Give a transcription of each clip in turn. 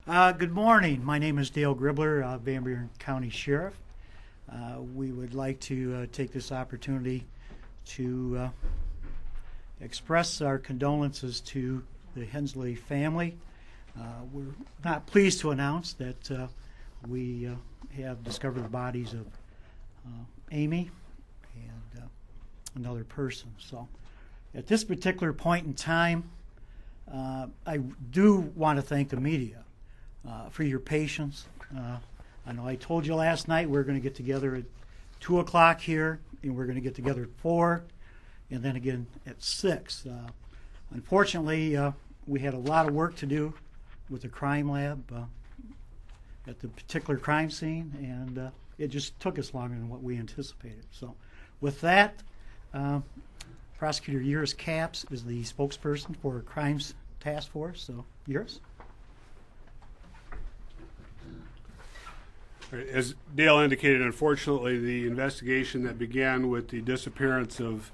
Good morning. My name is Dale Gribler, Van Buren County Sheriff. We would like to take this opportunity to express our condolences to the Hensley family. We're not pleased to announce that we have discovered the bodies of Amy and another person. So at this particular point in time, I do want to thank the media for your patience. I know I told you last night we're going to get together at 2 o'clock here, and we're going to get together at 4, and then again at 6. Unfortunately, we had a lot of work to do with the crime lab at the particular crime scene, and it just took us longer than what we anticipated. So with that, Prosecutor Eurus Capps is the spokesperson for Crimes Task Force. So, Eurus? As Dale indicated, unfortunately, the investigation that began with the disappearance of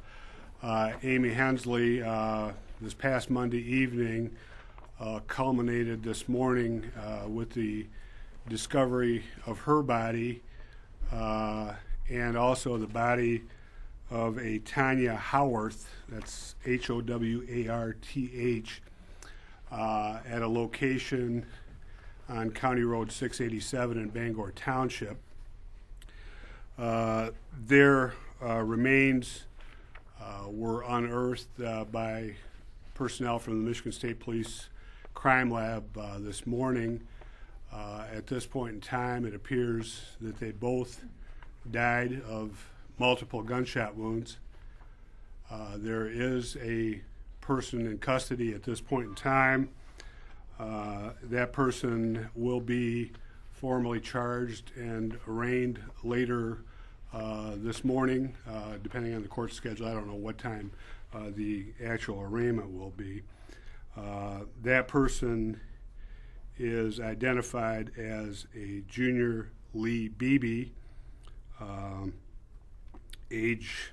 Amy Hensley this past Monday evening culminated this morning with the discovery of her body and also the body of a Tanya Howarth, that's Howarth, at a location on County Road 687 in Bangor Township. Their remains were unearthed by personnel from the Michigan State Police Crime Lab this morning. At this point in time, it appears that they both died of multiple gunshot wounds. There is a person in custody at this point in time. That person will be formally charged and arraigned later this morning, depending on the court schedule. I don't know what time the actual arraignment will be. That person is identified as a Junior Lee Beebe, age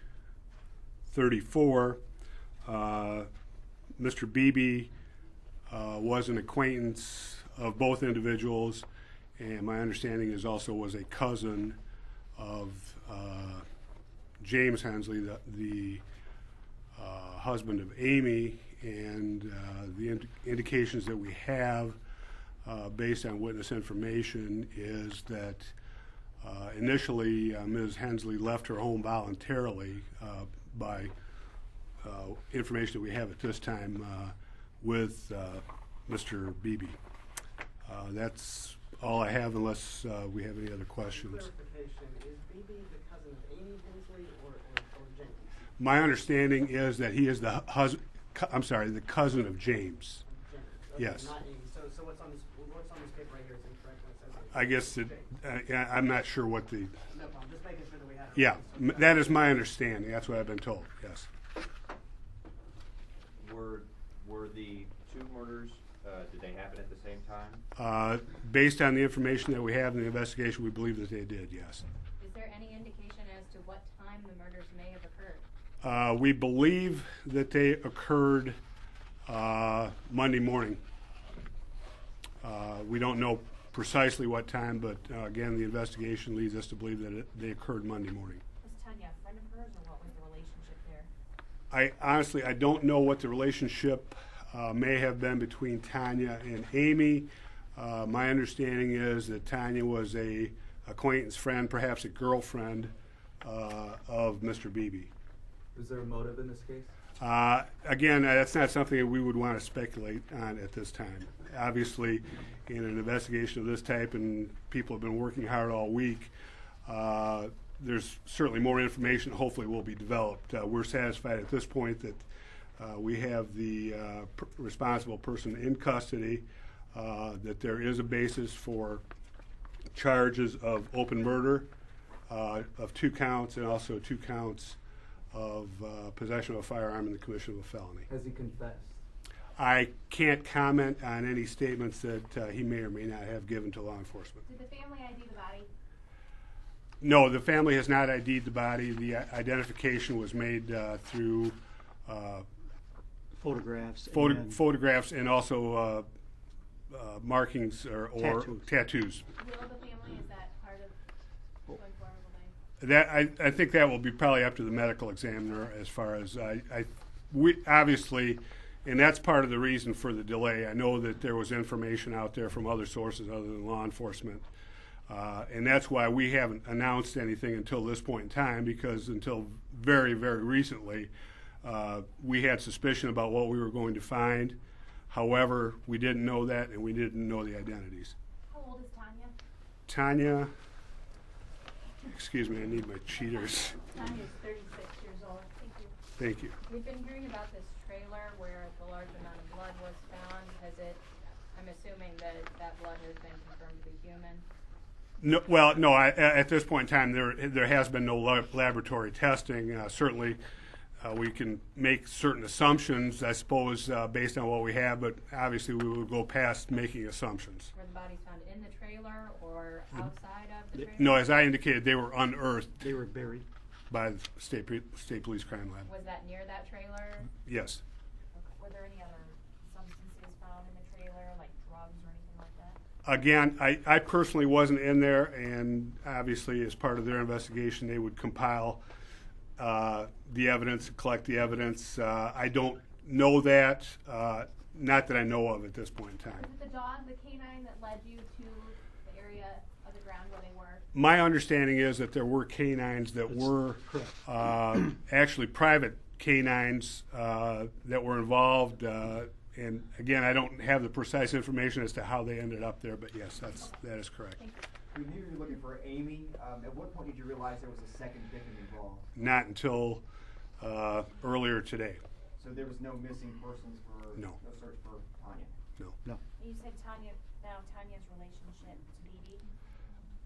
34. Mr. Beebe was an acquaintance of both individuals, and my understanding is also was a cousin of James Hensley, the husband of Amy, and the indications that we have based on witness information is that initially Ms. Hensley left her home voluntarily by information that we have at this time with Mr. Beebe. That's all I have unless we have any other questions. Clarification, is Beebe the cousin of Amy Hensley or James? My understanding is that he is the cousin of James. Okay, yes. Not Amy. So what's on this paper right here is incorrect when I it says guess I'm not sure what the... No problem. Just making sure that we have it. Yeah, that is my understanding. That's what I've been told, yes. Were the two murders, did they happen at the same time? Based on the information that we have in the investigation, we believe that they did, yes. Is there any indication as to what time the murders may have occurred? We believe that they occurred Monday morning. We don't know precisely what time, but again, the investigation leads us to believe that they occurred Monday morning. Was Tanya a friend of hers, or what was the relationship there? I don't know what the relationship may have been between Tanya and Amy. My understanding is that Tanya was a acquaintance friend, perhaps a girlfriend of Mr. Beebe. Is there a motive in this case? Again, that's not something that we would want to speculate on at this time. Obviously, in an investigation of this type, and people have been working hard all week, there's certainly more information hopefully will be developed. We're satisfied at this point that we have the responsible person in custody, that there is a basis for charges of open murder of 2 counts and also 2 counts of possession of a firearm and the commission of a felony. Has he confessed? I can't comment on any statements that he may or may not have given to law enforcement. Did the family ID the body? No, the family has not ID'd the body. The identification was made through Photographs. photographs and also markings or Tattoos. tattoos. Will the family, is that part of going forward, will they? That I think that will be probably up to the medical examiner as far as we obviously, and that's part of the reason for the delay. I know that there was information out there from other sources other than law enforcement, and that's why we haven't announced anything until this point in time, because until very, very recently, we had suspicion about what we were going to find. However, we didn't know that, and we didn't know the identities. How old is Tanya? Tanya, excuse me, I need my cheaters. Tanya's 36 years old. Thank you. Thank you. We've been hearing about this trailer where the large amount of blood was found. I'm assuming that that blood has been confirmed to be human. No, well, no. At this point in time, there has been no laboratory testing. Certainly, we can make certain assumptions, I suppose, based on what we have. But obviously, we would go past making assumptions. Were the bodies found in the trailer or outside of the trailer? No, as I indicated, they were unearthed They were buried. by the State Police Crime Lab. Was that near that trailer? Yes. Were there any other substances found in the trailer, like drugs or anything like that? Again, I personally wasn't in there, and obviously, as part of their investigation, they would compile the evidence, collect the evidence. I don't know that, not that I know of at this point in time. Was it the dog, the canine, that led you to the area of the ground where they were? My understanding is that there were canines that That's were correct. actually private canines that were involved. And again, I don't have the precise information as to how they ended up there, but yes, that is correct. Thank you. We knew you were looking for Amy. At what point did you realize there was a second victim involved? Not until earlier today. So there was no missing persons for No. search for Tanya. No. You said Tanya's relationship to Dee Dee?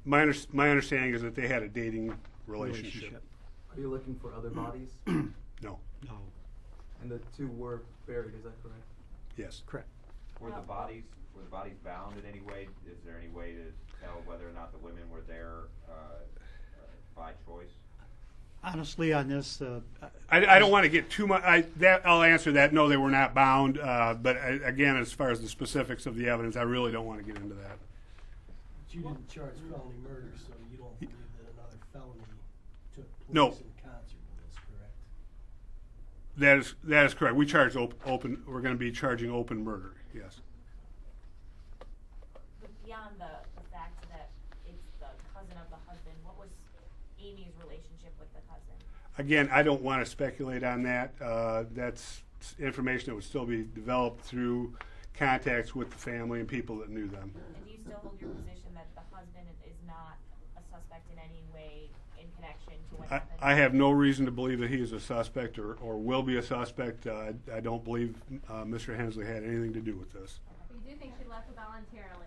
My understanding is that they had a dating relationship. Relationship. Are you looking for other bodies? No. No. And the two were buried, is that correct? Yes. Correct. Were the bodies bound in any way? Is there any way to tell whether or not the women were there by choice? Honestly, on this, I don't want to get too much. I'll answer that. No, they were not bound. But again, as far as the specifics of the evidence, I really don't want to get into that. But you didn't charge felony murder, so you don't believe that another felony took place No. in concert with this, correct? That is correct. We charged open. We're going to be charging open murder. Yes. But beyond the fact that it's the cousin of the husband, what was Amy's relationship with the cousin? Again, I don't want to speculate on that. That's information that would still be developed through contacts with the family and people that knew them. And do you still hold your position that the husband is not a suspect in any way in connection to what happened? I have no reason to believe that he is a suspect or will be a suspect. I don't believe Mr. Hensley had anything to do with this. You do think she left voluntarily?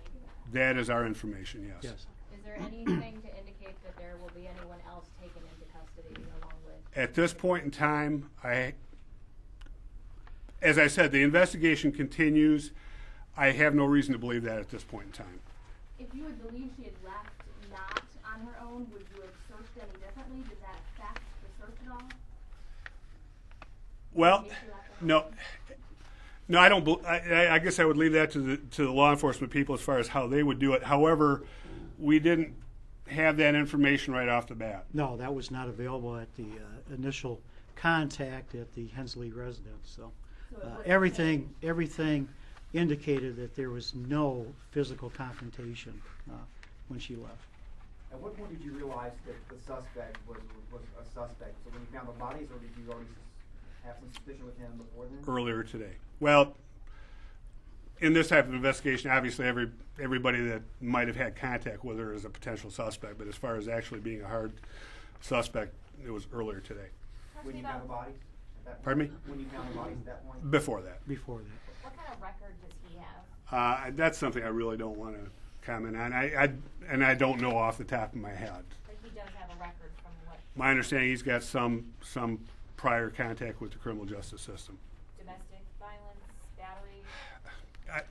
That is our information, yes. yes. Is there anything to indicate that there will be anyone else taken into custody along with? At this point in time, as I said, the investigation continues. I have no reason to believe that at this point in time. If you had believed she had left not on her own, would you have searched any differently? Did that affect the search at all? Well, If she left no. No, I don't. I guess I would leave that to the law enforcement people as far as how they would do it. However, we didn't have that information right off the bat. No, that was not available at the initial contact at the Hensley residence. So everything indicated that there was no physical confrontation when she left. At what point did you realize that the suspect was a suspect? So when you found the bodies, or did you already have some suspicion with him before then? Earlier today. Well, in this type of investigation, obviously everybody that might have had contact with her is a potential suspect, but as far as actually being a hard suspect, it was earlier today. When you found the bodies? At that point? Pardon me? When you found the bodies at that point? Before that. Before that. What kind of record does he have? That's something I really don't want to comment on. I don't know off the top of my head. But he does have a record from what, My understanding, he's got some prior contact with the criminal justice system. domestic violence, battery?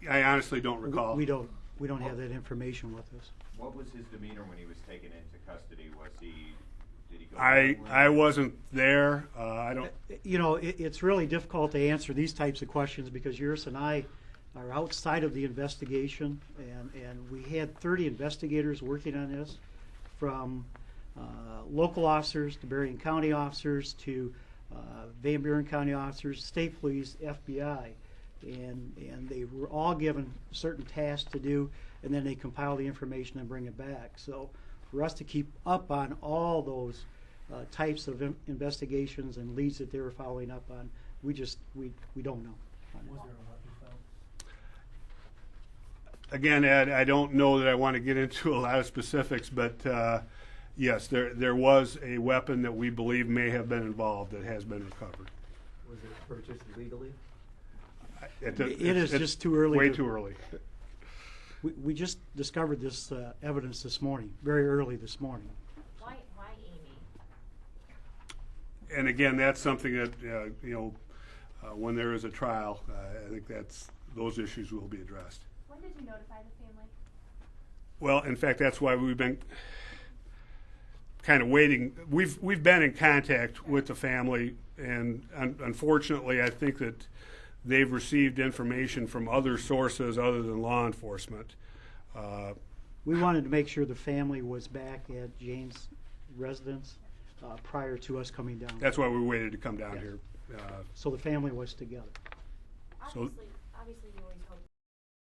I honestly don't recall. We don't have that information with us. What was his demeanor when he was taken into custody? Did he go? I wasn't there. I don't. You know, it's really difficult to answer these types of questions because Urs and I are outside of the investigation, and we had 30 investigators working on this, from local officers to Berrien County officers to Van Buren County officers, state police, FBI, and they were all given certain tasks to do, and then they compile the information and bring it back. So for us to keep up on all those types of investigations and leads that they were following up on, we don't know. Was there a weapon found? Again, Ed, I don't know that I want to get into a lot of specifics, but yes, there was a weapon that we believe may have been involved that has been recovered. Was it purchased legally? It is just too early. Way too early. We just discovered this evidence this morning, very early this morning. Why Amy? And again, that's something that when there is a trial, I think those issues will be addressed. When did you notify the family? Well, in fact, that's why we've been kind of waiting. We've been in contact with the family, and unfortunately, I think that they've received information from other sources other than law enforcement. We wanted to make sure the family was back at Jane's residence prior to us coming down. That's why we waited to come down here. So the family was together. Obviously, you always